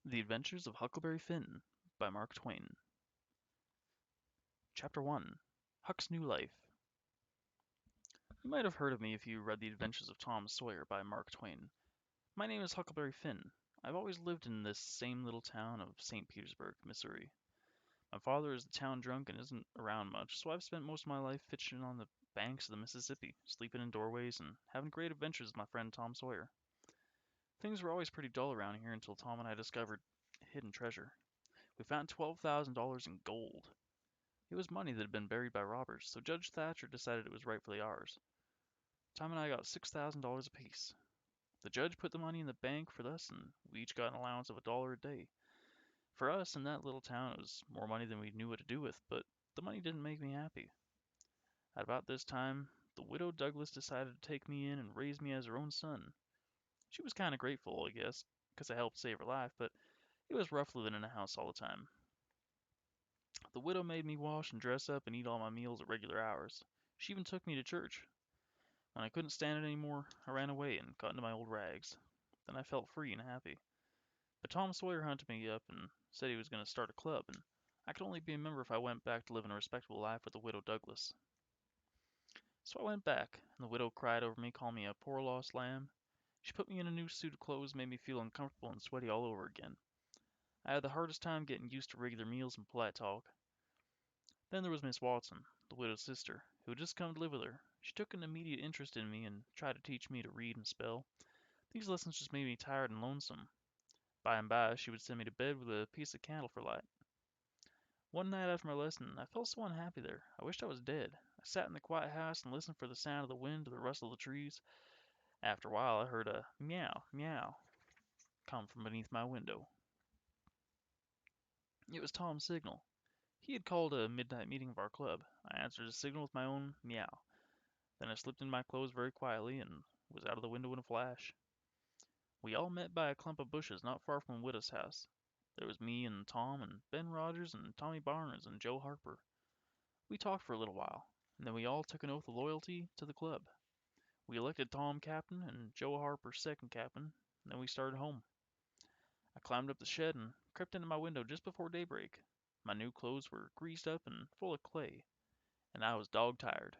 The Adventures of Huckleberry Finn by Mark Twain. Chapter 1. Huck's New Life. You might have heard of me if you read The Adventures of Tom Sawyer by Mark Twain. My name is Huckleberry Finn. I've always lived in this same little town of St. Petersburg, Missouri. My father is the town drunk and isn't around much, so I've spent most of my life fishing on the banks of the Mississippi, sleeping in doorways, and having great adventures with my friend Tom Sawyer. Things were always pretty dull around here until Tom and I discovered hidden treasure. We found $12,000 in gold. It was money that had been buried by robbers, so Judge Thatcher decided it was rightfully ours. Tom and I got $6,000 apiece. The judge put the money in the bank for us, and we each got an allowance of $1 a day. For us, in that little town, it was more money than we knew what to do with, but the money didn't make me happy. At about this time, the widow Douglas decided to take me in and raise me as her own son. She was kind of grateful, I guess, because I helped save her life, but it was rough living in a house all the time. The widow made me wash and dress up and eat all my meals at regular hours. She even took me to church. When I couldn't stand it anymore, I ran away and got into my old rags. Then I felt free and happy. But Tom Sawyer hunted me up and said he was going to start a club, and I could only be a member if I went back to living a respectable life with the widow Douglas. So I went back, and the widow cried over me, calling me a poor lost lamb. She put me in a new suit of clothes, made me feel uncomfortable and sweaty all over again. I had the hardest time getting used to regular meals and polite talk. Then there was Miss Watson, the widow's sister, who had just come to live with her. She took an immediate interest in me and tried to teach me to read and spell. These lessons just made me tired and lonesome. By and by, she would send me to bed with a piece of candle for light. One night after my lesson, I felt so unhappy there. I wished I was dead. I sat in the quiet house and listened for the sound of the wind or the rustle of the trees. After a while, I heard a meow, meow come from beneath my window. It was Tom's signal. He had called a midnight meeting of our club. I answered his signal with my own meow. Then I slipped into my clothes very quietly and was out of the window in a flash. We all met by a clump of bushes not far from the widow's house. There was me and Tom and Ben Rogers and Tommy Barnes and Joe Harper. We talked for a little while, and then we all took an oath of loyalty to the club. We elected Tom captain and Joe Harper second captain, and then we started home. I climbed up the shed and crept into my window just before daybreak. My new clothes were greased up and full of clay, and I was dog tired.